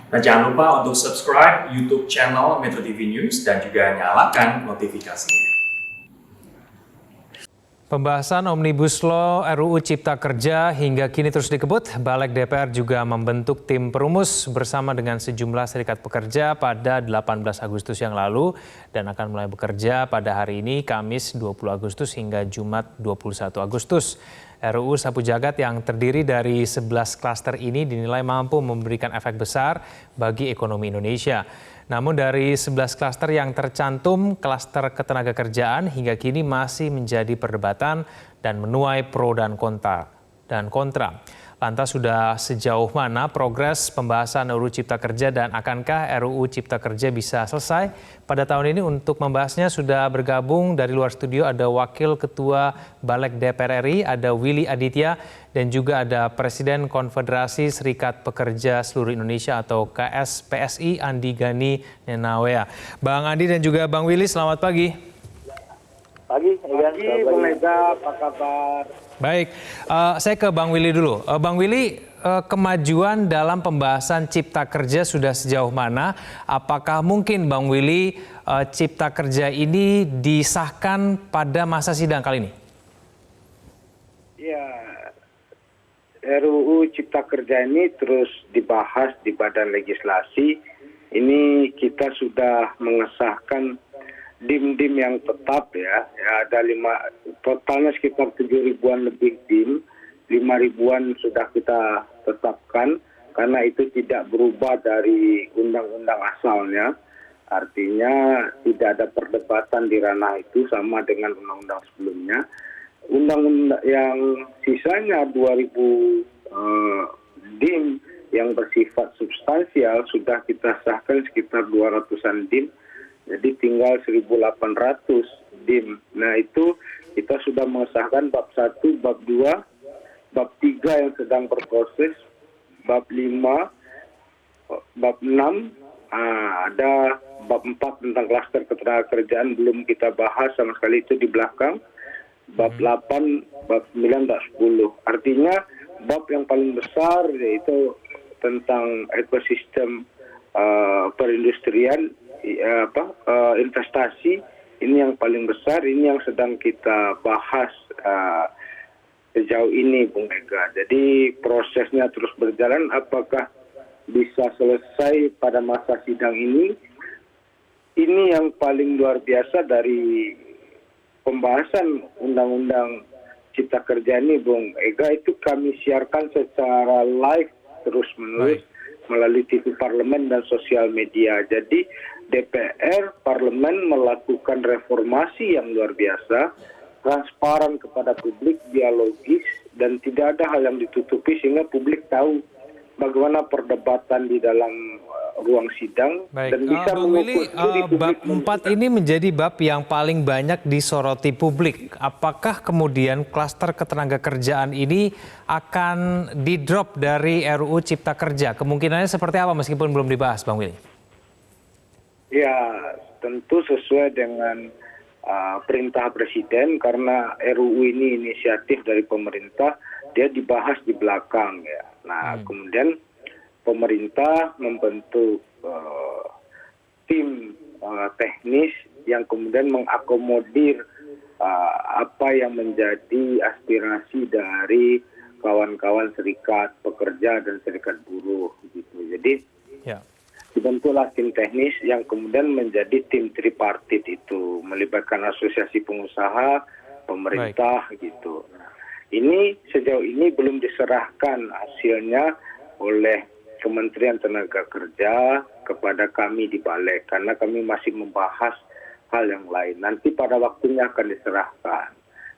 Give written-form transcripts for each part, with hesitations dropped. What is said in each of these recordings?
Dan jangan lupa untuk subscribe YouTube channel Metro TV News dan juga nyalakan notifikasinya. Pembahasan Omnibus Law RUU Cipta Kerja hingga kini terus dikebut. Balik DPR juga membentuk tim perumus bersama dengan sejumlah serikat pekerja pada 18 Agustus yang lalu dan akan mulai bekerja pada hari ini Kamis 20 Agustus hingga Jumat 21 Agustus. RUU Sapu Jagat yang terdiri dari 11 klaster ini dinilai mampu memberikan efek besar bagi ekonomi Indonesia. Namun dari 11 klaster yang tercantum, klaster ketenagakerjaan hingga kini masih menjadi perdebatan dan menuai pro dan kontra. Lantas sudah sejauh mana progres pembahasan RUU Cipta Kerja dan akankah RUU Cipta Kerja bisa selesai pada tahun ini? Untuk membahasnya sudah bergabung dari luar studio ada Wakil Ketua Balik DPR RI, ada Willy Aditya, dan juga ada Presiden Konfederasi Serikat Pekerja Seluruh Indonesia atau KSPSI Andi Gani Nenawea. Bang Andi dan juga Bang Willy, selamat pagi. Pagi, Bang Reza, apa kabar? Baik, saya ke Bang Willy dulu. Bang Willy, kemajuan dalam pembahasan Cipta Kerja sudah sejauh mana? Apakah mungkin Bang Willy Cipta Kerja ini disahkan pada masa sidang kali ini? Ya, RUU Cipta Kerja ini terus dibahas di Badan Legislasi. Ini kita sudah mengesahkan dim-dim yang tetap ya ada totalnya sekitar 7.000-an lebih dim, 5.000-an sudah kita tetapkan karena itu tidak berubah dari undang-undang asalnya, artinya tidak ada perdebatan di ranah itu sama dengan undang-undang sebelumnya. Undang-undang yang sisanya 2.000 dim yang bersifat substansial sudah kita sahkan sekitar 200-an dim. Jadi tinggal 1.800 dim. Nah itu kita sudah mengesahkan bab 1, bab 2, bab 3 yang sedang berproses, bab 5, bab 6, ada bab 4 tentang klaster ketenagakerjaan belum kita bahas sama sekali, itu di belakang. Bab 8, bab 9, bab 10. Artinya bab yang paling besar yaitu tentang ekosistem perindustrian, investasi, ini yang paling besar, ini yang sedang kita bahas sejauh ini, Bung Mega. Jadi prosesnya terus berjalan, apakah bisa selesai pada masa sidang ini? Ini yang paling luar biasa dari pembahasan Undang-Undang Cipta Kerja ini, Bung Ega, itu kami siarkan secara live terus-menerus melalui TV Parlemen dan sosial media. Jadi DPR, Parlemen melakukan reformasi yang luar biasa, transparan kepada publik, dialogis, dan tidak ada hal yang ditutupi sehingga publik tahu bagaimana perdebatan di dalam ruang sidang. Baik, Dan bisa Bang Willy, bab 4 ini menjadi bab yang paling banyak disoroti publik. Apakah kemudian klaster ketenagakerjaan ini akan di-drop dari RUU Cipta Kerja? Kemungkinannya seperti apa meskipun belum dibahas, Bang Willy? Ya, tentu sesuai dengan perintah Presiden, karena RUU ini inisiatif dari pemerintah, dia dibahas di belakang ya. Nah, kemudian pemerintah membentuk tim teknis yang kemudian mengakomodir apa yang menjadi aspirasi dari kawan-kawan serikat pekerja dan serikat buruh gitu. Jadi dibentuklah tim teknis yang kemudian menjadi tim tripartit itu, melibatkan asosiasi pengusaha, pemerintah gitu. Nah, ini sejauh ini belum diserahkan hasilnya oleh Kementerian Tenaga Kerja kepada kami di Balik, karena kami masih membahas hal yang lain. Nanti pada waktunya akan diserahkan.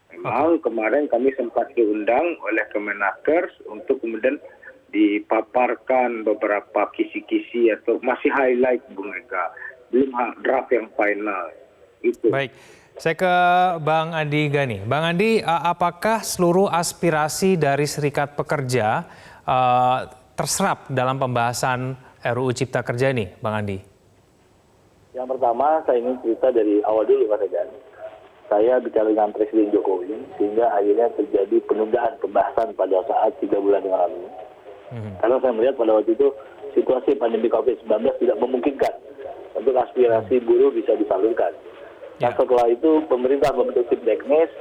Memang kemarin kami sempat diundang oleh Kemenakers untuk kemudian dipaparkan beberapa kisi-kisi atau masih highlight, Bung Eka, belum draft yang final. Itu. Baik, saya ke Bang Andi Gani. Bang Andi, apakah seluruh aspirasi dari serikat pekerja terserap dalam pembahasan RUU Cipta Kerja ini, Bang Andi? Yang pertama, saya ingin cerita dari awal dulu, Mas Egan. Saya bicara dengan Presiden Jokowi, sehingga akhirnya terjadi penundaan pembahasan pada saat 3 bulan yang lalu. Karena saya melihat pada waktu itu situasi pandemi COVID-19 tidak memungkinkan untuk aspirasi buruh bisa disalurkan. Nah, setelah itu pemerintah membentuk tim teknis,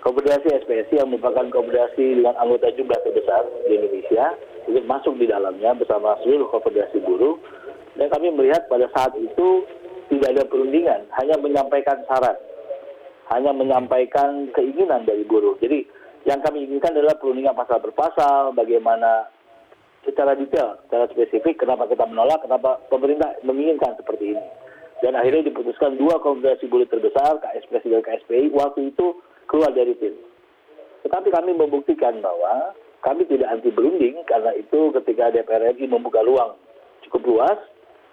Konfederasi SPSI yang merupakan konfederasi dengan anggota jumlah terbesar di Indonesia, ikut masuk di dalamnya bersama seluruh konfederasi buruh. Dan kami melihat pada saat itu tidak ada perundingan, hanya menyampaikan syarat, hanya menyampaikan keinginan dari buruh. Jadi yang kami inginkan adalah perundingan pasal per pasal, bagaimana secara detail, secara spesifik, kenapa kita menolak, kenapa pemerintah menginginkan seperti ini. Dan akhirnya diputuskan dua konfederasi buruh terbesar, KSPSI dan KSPI, waktu itu keluar dari tim. Tetapi kami membuktikan bahwa kami tidak anti berunding, karena itu ketika DPR RI membuka ruang cukup luas,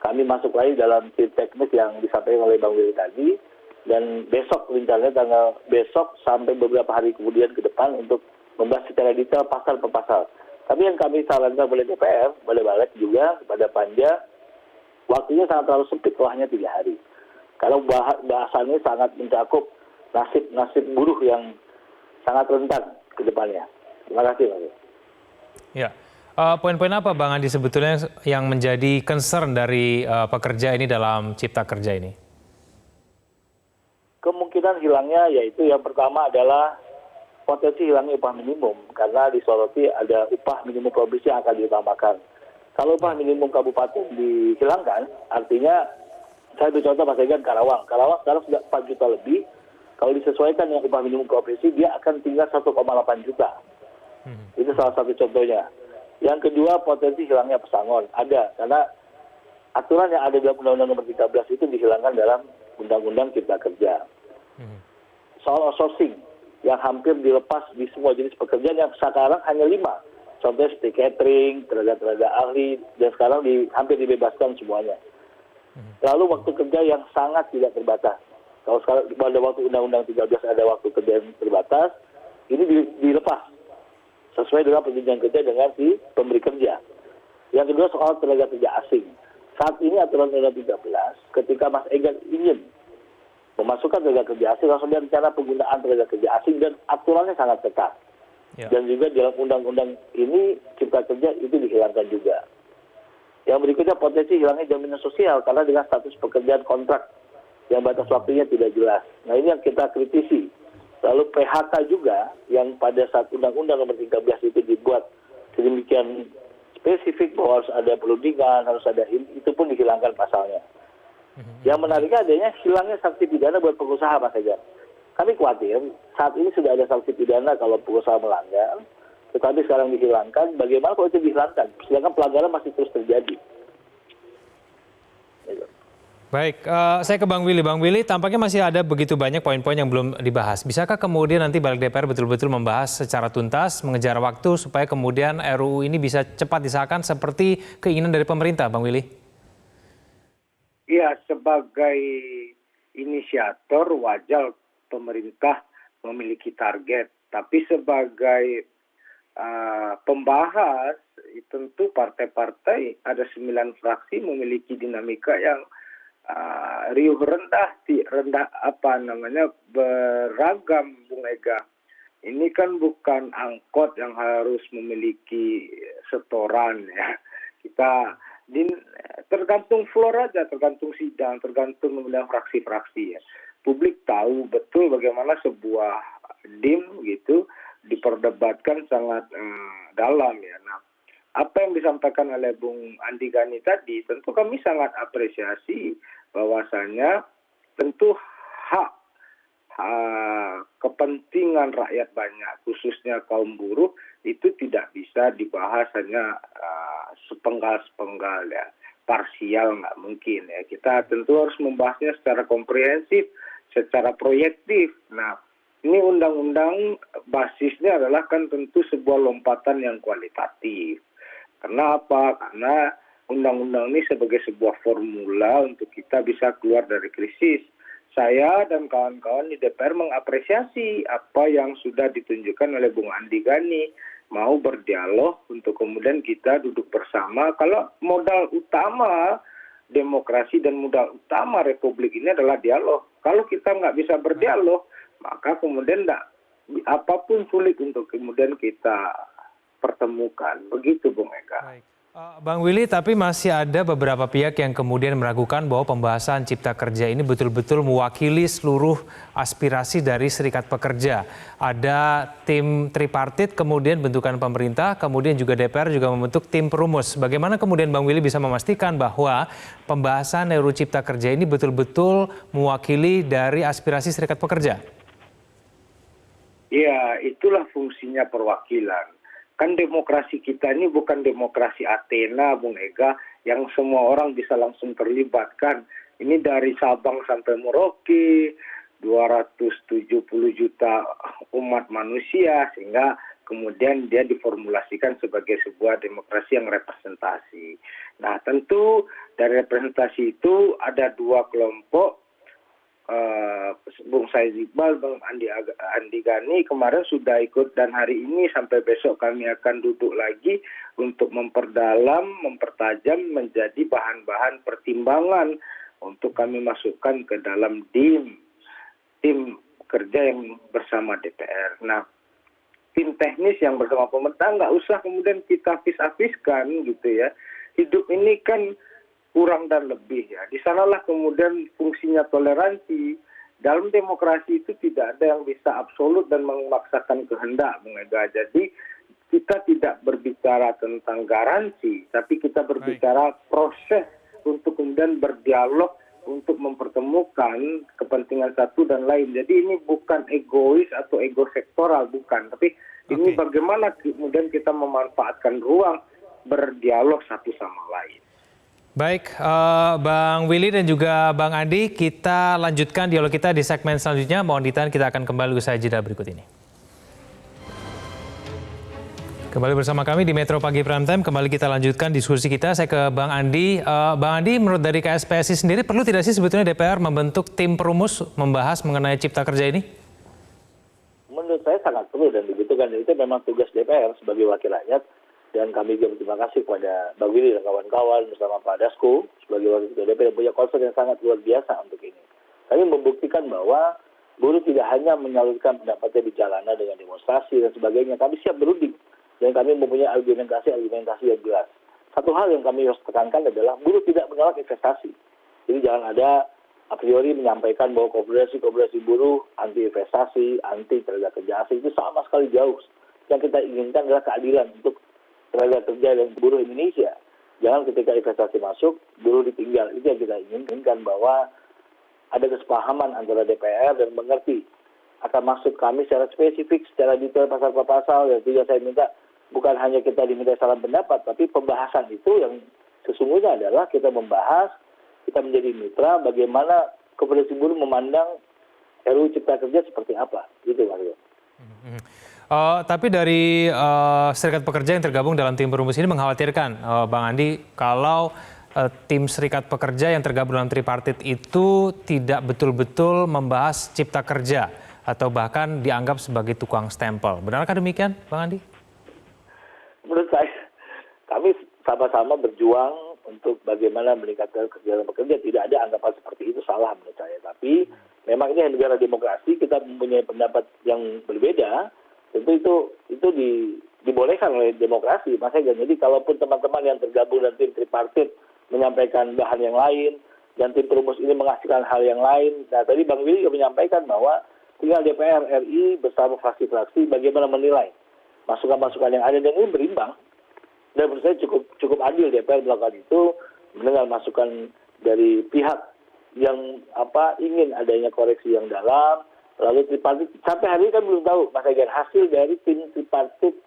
kami masuk lagi dalam tim teknis yang disampaikan oleh Bang Willy tadi, dan besok rencananya besok sampai beberapa hari kemudian ke depan untuk membahas secara detail pasal per pasal. Tapi yang kami sarankan oleh DPR, oleh Balik juga kepada Panja, waktunya sangat terlalu sempit, hanya 3 hari. Kalau bahasannya sangat mencakup nasib buruh yang sangat rentan ke depannya. Terima kasih, Pak. Ya, poin-poin apa Bang Andi sebetulnya yang menjadi concern dari pekerja ini dalam Cipta Kerja ini? Kemungkinan hilangnya yaitu yang pertama adalah potensi hilangnya upah minimum, karena disoroti ada upah minimum provinsi yang akan ditambahkan. Kalau upah minimum kabupaten dihilangkan, artinya saya beri contoh Mas Egan, Karawang sekarang sudah 4 juta lebih. Kalau disesuaikan dengan upah minimum provinsi, dia akan tinggal 1,8 juta. Itu salah satu contohnya. Yang kedua, potensi hilangnya pesangon. Ada, karena aturan yang ada dalam Undang-Undang Nomor 13 itu dihilangkan dalam Undang-Undang Cipta Kerja. Soal outsourcing, yang hampir dilepas di semua jenis pekerjaan yang sekarang hanya 5. Contohnya seperti catering, tenaga ahli, dan sekarang hampir dibebaskan semuanya. Lalu waktu kerja yang sangat tidak terbatas. Kalau sekarang pada waktu Undang-Undang 13 ada waktu kerja yang terbatas, ini dilepas sesuai dengan perjanjian kerja dengan si pemberi kerja. Yang kedua soal tenaga kerja asing. Saat ini aturan Undang-Undang 13, ketika Mas Egan ingin memasukkan tenaga kerja asing, langsung ada rencana penggunaan tenaga kerja asing dan aturannya sangat ketat. Ya. Dan juga dalam undang-undang ini Cipta Kerja itu dihilangkan juga. Yang berikutnya potensi hilangnya jaminan sosial karena dengan status pekerjaan kontrak yang batas waktunya tidak jelas. Nah ini yang kita kritisi. Lalu PHK juga yang pada saat Undang-Undang Nomor 13 itu dibuat sedemikian spesifik bahwa harus ada perundingan, harus ada itu pun dihilangkan pasalnya. Yang menariknya adanya hilangnya sanksi pidana buat pengusaha, Mas Egan. Kami khawatir saat ini sudah ada sanksi pidana kalau pengusaha melanggar, tetapi sekarang dihilangkan. Bagaimana kalau itu dihilangkan? Sedangkan pelanggaran masih terus terjadi. Baik, saya ke Bang Willy. Bang Willy, tampaknya masih ada begitu banyak poin-poin yang belum dibahas. Bisakah kemudian nanti Balik DPR betul-betul membahas secara tuntas, mengejar waktu supaya kemudian RUU ini bisa cepat disahkan seperti keinginan dari pemerintah, Bang Willy? Iya, sebagai inisiator wajar pemerintah memiliki target. Tapi sebagai pembahas, tentu partai-partai ada 9 fraksi memiliki dinamika yang riuh beragam, Bung Ega. Ini kan bukan angkot yang harus memiliki setoran ya. Kita tergantung floor aja, tergantung sidang, tergantung kemudian fraksi-fraksi ya. Publik tahu betul bagaimana sebuah DIM gitu diperdebatkan sangat dalam ya. Nah, apa yang disampaikan oleh Bung Andi Gani tadi, tentu kami sangat apresiasi bahwasanya tentu hak kepentingan rakyat banyak, khususnya kaum buruh, itu tidak bisa dibahas hanya sepenggal-sepenggal ya, parsial nggak mungkin ya. Kita tentu harus membahasnya secara komprehensif, secara proyektif. Nah, ini undang-undang basisnya adalah kan tentu sebuah lompatan yang kualitatif. Karena apa? Karena undang-undang ini sebagai sebuah formula untuk kita bisa keluar dari krisis. Saya dan kawan-kawan di DPR mengapresiasi apa yang sudah ditunjukkan oleh Bung Andi Gani. Mau berdialog untuk kemudian kita duduk bersama. Kalau modal utama demokrasi dan modal utama republik ini adalah dialog. Kalau kita nggak bisa berdialog, maka kemudian apapun sulit untuk kemudian kita pertemukan. Begitu, Bung Eka. Baik. Bang Willy, tapi masih ada beberapa pihak yang kemudian meragukan bahwa pembahasan Cipta Kerja ini betul-betul mewakili seluruh aspirasi dari serikat pekerja. Ada tim tripartit, kemudian bentukan pemerintah, kemudian juga DPR juga membentuk tim perumus. Bagaimana kemudian Bang Willy bisa memastikan bahwa pembahasan RUU Cipta Kerja ini betul-betul mewakili dari aspirasi serikat pekerja? Ya, itulah fungsinya perwakilan. Kan demokrasi kita ini bukan demokrasi Athena, Bung Ega, yang semua orang bisa langsung terlibatkan. Ini dari Sabang sampai Merauke, 270 juta umat manusia, sehingga kemudian dia diformulasikan sebagai sebuah demokrasi yang representasi. Nah, tentu dari representasi itu ada dua kelompok. Bung Said Iqbal, Bang Andi Gani kemarin sudah ikut, dan hari ini sampai besok kami akan duduk lagi untuk memperdalam, mempertajam menjadi bahan-bahan pertimbangan untuk kami masukkan ke dalam tim kerja yang bersama DPR. Nah, tim teknis yang bersama pemerintah nggak usah kemudian kita habis-habiskan gitu ya. Hidup ini kan kurang dan lebih ya. Di sanalah kemudian fungsinya toleransi. Dalam demokrasi itu tidak ada yang bisa absolut dan memaksakan kehendak, Bung Ega. Jadi kita tidak berbicara tentang garansi, tapi kita berbicara proses untuk kemudian berdialog untuk mempertemukan kepentingan satu dan lain. Jadi ini bukan egois atau ego sektoral, bukan. Tapi ini bagaimana kemudian kita memanfaatkan ruang berdialog satu sama lain. Baik, Bang Willy dan juga Bang Andi, kita lanjutkan dialog kita di segmen selanjutnya. Mohon ditahan, kita akan kembali usai jeda berikut ini. Kembali bersama kami di Metro Pagi Prime Time. Kembali kita lanjutkan diskusi kita. Saya ke Bang Andi. Bang Andi, menurut dari KSPSI sendiri, perlu tidak sih sebetulnya DPR membentuk tim perumus membahas mengenai Cipta Kerja ini? Menurut saya sangat perlu dan dibutuhkan. Itu memang tugas DPR sebagai wakil rakyat. Dan kami juga berterima kasih kepada Bang Willy dan kawan-kawan bersama Pak Dasko sebagai wakil ketua DPR yang punya concern yang sangat luar biasa untuk ini. Kami membuktikan bahwa buruh tidak hanya menyalurkan pendapatnya di jalanan dengan demonstrasi dan sebagainya. Kami siap berunding dan kami mempunyai argumentasi yang jelas. Satu hal yang kami harus tekankan adalah buruh tidak menolak investasi. Jadi jangan ada a priori menyampaikan bahwa koperasi buruh anti investasi, anti tenaga kerja asing, itu sama sekali jauh. Yang kita inginkan adalah keadilan untuk tenaga kerja dan buruh Indonesia. Jangan ketika investasi masuk, buruh ditinggal. Itu yang kita inginkan, bahwa ada kesepahaman antara DPR dan mengerti akan maksud kami secara spesifik, secara detail pasal per pasal. Dan juga saya minta bukan hanya kita diminta saran pendapat, tapi pembahasan itu yang sesungguhnya adalah kita membahas, kita menjadi mitra bagaimana Koperasi Buruh memandang RUU Cipta Kerja seperti apa. Gitu, Mario. Tapi dari serikat pekerja yang tergabung dalam tim perumus ini mengkhawatirkan, Bang Andi, kalau tim serikat pekerja yang tergabung dalam tripartit itu tidak betul-betul membahas Cipta Kerja atau bahkan dianggap sebagai tukang stempel. Benarkah demikian, Bang Andi? Menurut saya, kami sama-sama berjuang untuk bagaimana meningkatkan kesejahteraan pekerja. Tidak ada anggapan seperti itu, salah menurut saya. Tapi memang ini negara demokrasi, kita mempunyai pendapat yang berbeda. Tentu itu dibolehkan oleh demokrasi, Mas Ega. Jadi kalaupun teman-teman yang tergabung dan tim tripartit menyampaikan bahan yang lain dan tim perumus ini menghasilkan hal yang lain. Nah, tadi Bang Willy juga menyampaikan bahwa tinggal DPR RI bersama fraksi-fraksi bagaimana menilai masukan-masukan yang ada, dan ini berimbang. Dan menurut saya cukup adil DPR melakukan itu, mendengar masukan dari pihak yang ingin adanya koreksi yang dalam. Lalu tripartit, sampai hari ini kan belum tahu, Mas Ega, hasil dari tim tripartit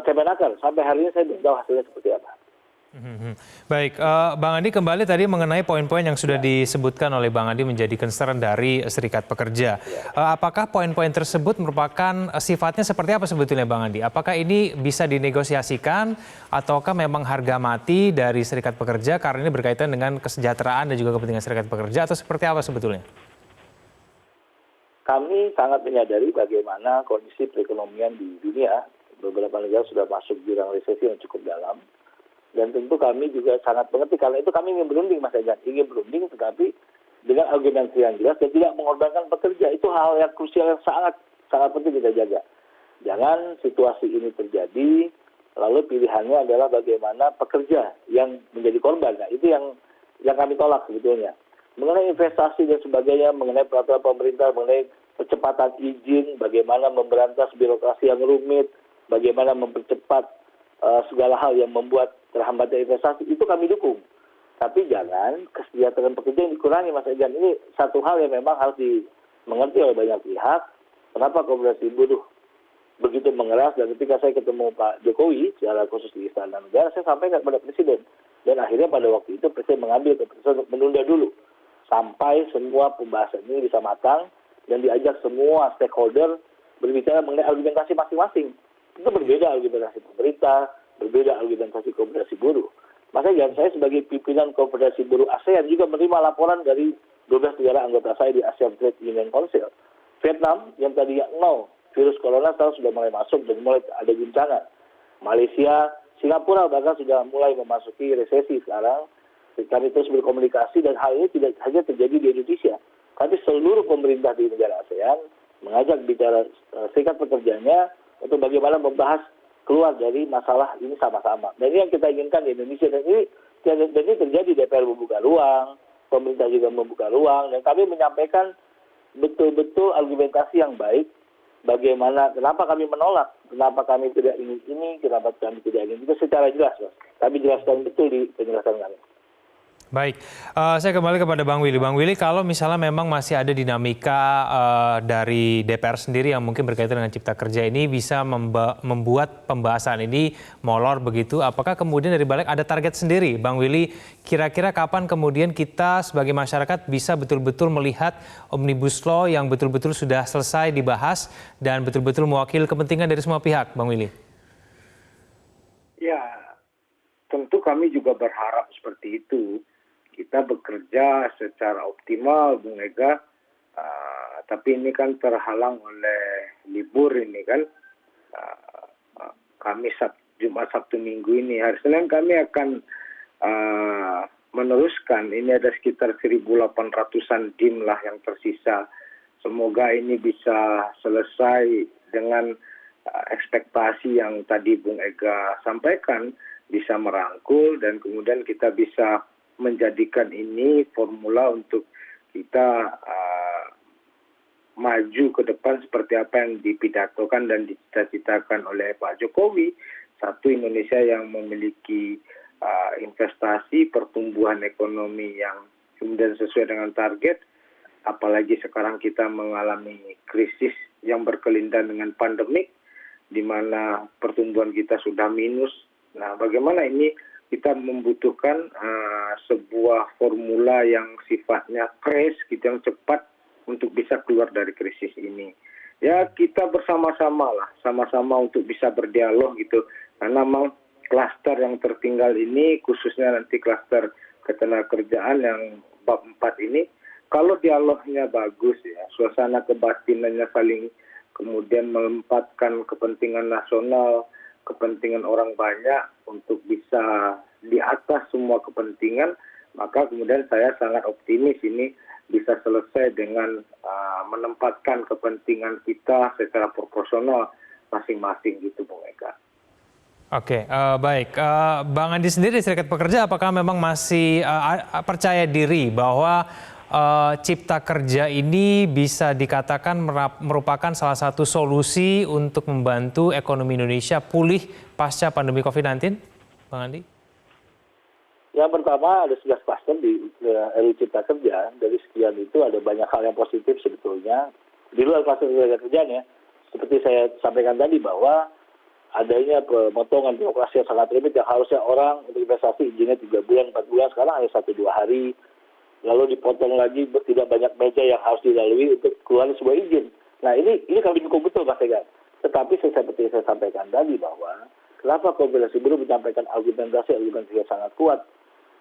Kemenaker. Sampai hari ini saya belum tahu hasilnya seperti apa. Baik, Bang Andi, kembali tadi mengenai poin-poin yang sudah disebutkan oleh Bang Andi menjadi concern dari serikat pekerja. Apakah poin-poin tersebut merupakan sifatnya seperti apa sebetulnya, Bang Andi? Apakah ini bisa dinegosiasikan ataukah memang harga mati dari serikat pekerja karena ini berkaitan dengan kesejahteraan dan juga kepentingan serikat pekerja, atau seperti apa sebetulnya? Kami sangat menyadari bagaimana kondisi perekonomian di dunia. Beberapa negara sudah masuk jurang resesi yang cukup dalam. Dan tentu kami juga sangat mengerti, karena itu kami ingin berunding, Mas Ega. Ingin berunding, tetapi dengan argumentasi yang jelas dan tidak mengorbankan pekerja. Itu hal yang krusial yang sangat penting kita jaga. Jangan situasi ini terjadi lalu pilihannya adalah bagaimana pekerja yang menjadi korban. Nah, itu yang kami tolak sebetulnya. Mengenai investasi dan sebagainya, mengenai peraturan pemerintah, mengenai percepatan izin, bagaimana memberantas birokrasi yang rumit, bagaimana mempercepat segala hal yang membuat terhambatnya investasi, itu kami dukung. Tapi jangan kesejahteraan pekerja yang dikurangi, Mas Egan. Ini satu hal yang memang harus dimengerti oleh banyak pihak. Kenapa Koperasi Buruh begitu mengeras, dan ketika saya ketemu Pak Jokowi secara khusus di Istana Negara, saya sampaikan kepada Presiden. Dan akhirnya pada waktu itu Presiden mengambil keputusan untuk menunda dulu sampai semua pembahasan ini bisa matang dan diajak semua stakeholder berbicara mengenai argumentasi masing-masing. Itu berbeda argumentasi pemerintah, berbeda argumentasi Koperasi Buruh. Makanya saya sebagai pimpinan Koperasi Buruh ASEAN juga menerima laporan dari 12 negara anggota saya di ASEAN Trade Union Council. Vietnam yang tadinya nol virus corona sekarang sudah mulai masuk dan mulai ada guncangan. Malaysia, Singapura bahkan sudah mulai memasuki resesi sekarang. Kami terus berkomunikasi dan hal ini tidak hanya terjadi di Indonesia, tapi seluruh pemerintah di negara ASEAN mengajak bicara serikat pekerjanya untuk bagaimana membahas keluar dari masalah ini sama-sama. Dan ini yang kita inginkan di Indonesia, dan ini terjadi. DPR membuka ruang, pemerintah juga membuka ruang, dan kami menyampaikan betul-betul argumentasi yang baik. Bagaimana, kenapa kami menolak, kenapa kami tidak ingin ini, kenapa kami tidak ingin itu secara jelas, Mas. Kami jelaskan betul di penjelasan kami. Baik, saya kembali kepada Bang Willy. Bang Willy, kalau misalnya memang masih ada dinamika dari DPR sendiri yang mungkin berkaitan dengan Cipta Kerja ini bisa membuat pembahasan ini molor begitu, apakah kemudian dari balik ada target sendiri? Bang Willy, kira-kira kapan kemudian kita sebagai masyarakat bisa betul-betul melihat Omnibus Law yang betul-betul sudah selesai dibahas dan betul-betul mewakili kepentingan dari semua pihak, Bang Willy? Ya, tentu kami juga berharap seperti itu. Kita bekerja secara optimal, Bung Ega, tapi ini kan terhalang oleh libur ini kan. Kamis, Jumat, Sabtu, Minggu ini. Hari Senin kami akan meneruskan. Ini ada sekitar 1.800-an DIM lah yang tersisa. Semoga ini bisa selesai dengan ekspektasi yang tadi Bung Ega sampaikan, bisa merangkul dan kemudian kita bisa menjadikan ini formula untuk kita maju ke depan seperti apa yang dipidatokan dan dicita-citakan oleh Pak Jokowi. Satu, Indonesia yang memiliki investasi, pertumbuhan ekonomi yang kemudian sesuai dengan target, apalagi sekarang kita mengalami krisis yang berkelindan dengan pandemik, di mana pertumbuhan kita sudah minus. Nah, bagaimana ini kita membutuhkan sebuah formula yang sifatnya crash, gitu, yang cepat untuk bisa keluar dari krisis ini. Ya, kita bersama-sama lah, sama-sama untuk bisa berdialog gitu. Karena memang klaster yang tertinggal ini, khususnya nanti klaster ketenagakerjaan yang bab 4 ini, kalau dialognya bagus ya, suasana kebatinannya saling kemudian melempatkan kepentingan nasional, kepentingan orang banyak untuk bisa di atas semua kepentingan, maka kemudian saya sangat optimis ini bisa selesai dengan menempatkan kepentingan kita secara proporsional masing-masing gitu, Bung Eka. Oke, baik. Bang Andi sendiri, Serikat Pekerja, apakah memang masih percaya diri bahwa Cipta Kerja ini bisa dikatakan merupakan salah satu solusi untuk membantu ekonomi Indonesia pulih pasca pandemi COVID-19, Bang Andi? Yang pertama, ada 11 klaster di RUU Cipta Kerja. Dari sekian itu ada banyak hal yang positif sebetulnya. Di luar klaster tenaga kerjaan ya, seperti saya sampaikan tadi bahwa adanya pemotongan birokrasi yang sangat rumit yang harusnya orang untuk investasi izinnya 3 bulan, 4 bulan, sekarang hanya 1-2 hari. Lalu dipotong lagi tidak banyak meja yang harus dilalui untuk keluar sebuah izin. Nah, ini kami dukung betul, Mas Egan. Tetapi seperti saya sampaikan tadi bahwa kenapa Koperasi Buruh menyampaikan argumentasi yang sangat kuat.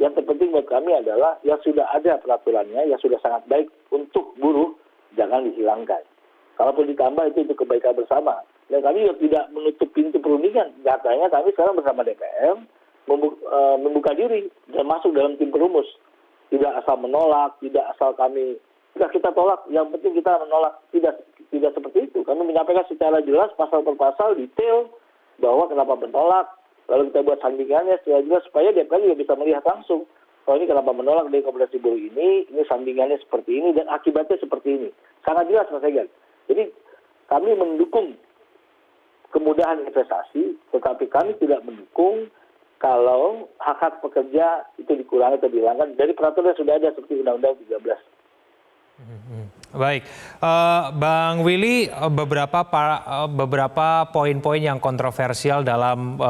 Yang terpenting buat kami adalah yang sudah ada peraturannya, yang sudah sangat baik untuk buruh, jangan dihilangkan. Kalaupun ditambah itu untuk kebaikan bersama. Dan kami juga tidak menutup pintu perundingan. Nyatanya kami sekarang bersama DPR membuka diri dan masuk dalam tim perumus. Tidak asal menolak, tidak asal kami kita tolak, yang penting kita menolak. Tidak seperti itu. Kami menyampaikan secara jelas pasal per pasal detail bahwa kenapa menolak, lalu kita buat sandingannya secara jelas supaya DPR juga bisa melihat langsung. Oh ini kenapa menolak rekomendasi buruh ini sandingannya seperti ini dan akibatnya seperti ini. Sangat jelas Mas Egan. Jadi kami mendukung kemudahan investasi, tetapi kami tidak mendukung kalau hak-hak pekerja itu dikurangi atau dihilangkan dari peraturan yang sudah ada seperti Undang-Undang 13. Baik, Bang Willy, beberapa poin-poin yang kontroversial dalam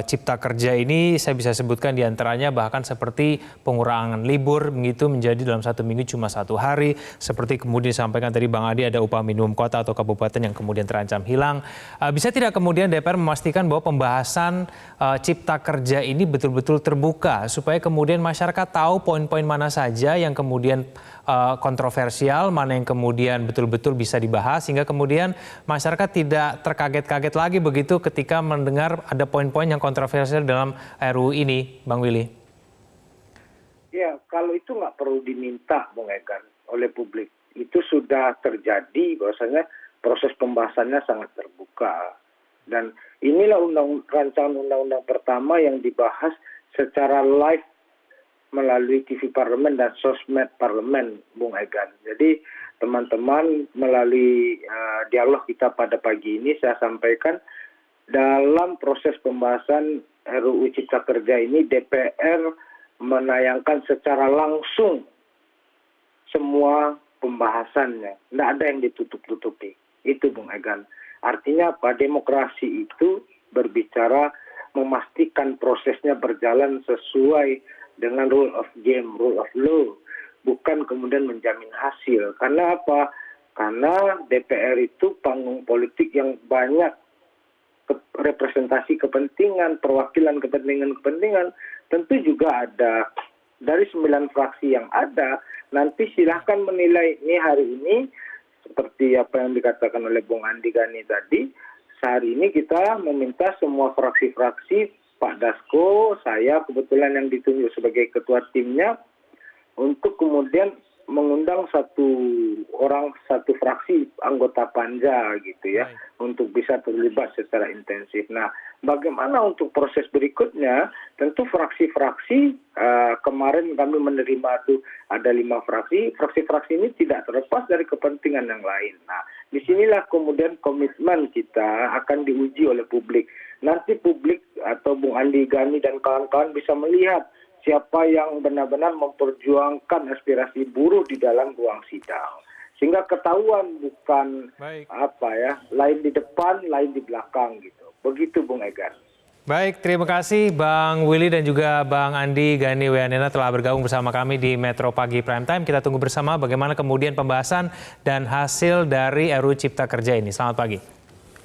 Cipta Kerja ini saya bisa sebutkan diantaranya bahkan seperti pengurangan libur begitu menjadi dalam 1 minggu cuma 1 hari, seperti kemudian disampaikan tadi Bang Adi ada upah minimum kota atau kabupaten yang kemudian terancam hilang. Bisa tidak kemudian DPR memastikan bahwa pembahasan Cipta Kerja ini betul-betul terbuka supaya kemudian masyarakat tahu poin-poin mana saja yang kemudian kontroversial, mana yang kemudian betul-betul bisa dibahas sehingga kemudian masyarakat tidak terkaget-kaget lagi begitu ketika mendengar ada poin-poin yang kontroversial dalam RUU ini, Bang Willy? Ya, kalau itu nggak perlu diminta, Bung Egan, oleh publik. Itu sudah terjadi, bahwasanya proses pembahasannya sangat terbuka. Dan inilah rancangan undang-undang pertama yang dibahas secara live melalui TV Parlemen dan sosmed Parlemen, Bung Egan. Jadi teman-teman melalui dialog kita pada pagi ini saya sampaikan dalam proses pembahasan RUU Cipta Kerja ini DPR menayangkan secara langsung semua pembahasannya. Tidak ada yang ditutup-tutupi. Itu Bung Egan. Artinya apa? Demokrasi itu berbicara memastikan prosesnya berjalan sesuai dengan rule of game, rule of law, bukan kemudian menjamin hasil. Karena apa? Karena DPR itu panggung politik yang banyak representasi kepentingan, perwakilan kepentingan-kepentingan. Tentu juga ada dari 9 fraksi yang ada, nanti silahkan menilai ini hari ini, seperti apa yang dikatakan oleh Bung Andi Gani tadi, sehari ini kita meminta semua fraksi-fraksi, Pak Dasko, saya kebetulan yang ditunjuk sebagai ketua timnya, untuk kemudian mengundang satu fraksi anggota Panja gitu ya, untuk bisa terlibat secara intensif. Nah, bagaimana untuk proses berikutnya? Tentu fraksi-fraksi, kemarin kami menerima tuh ada 5 fraksi, fraksi-fraksi ini tidak terlepas dari kepentingan yang lain. Nah, disinilah kemudian komitmen kita akan diuji oleh publik. Nanti publik atau Bung Andi Gani dan kawan-kawan bisa melihat siapa yang benar-benar memperjuangkan aspirasi buruh di dalam ruang sidang. Sehingga ketahuan bukan lain di depan, lain di belakang gitu. Begitu Bung Egan. Baik, terima kasih Bang Willy dan juga Bang Andi Gani Weanena telah bergabung bersama kami di Metro Pagi Prime Time. Kita tunggu bersama bagaimana kemudian pembahasan dan hasil dari RUU Cipta Kerja ini. Selamat pagi.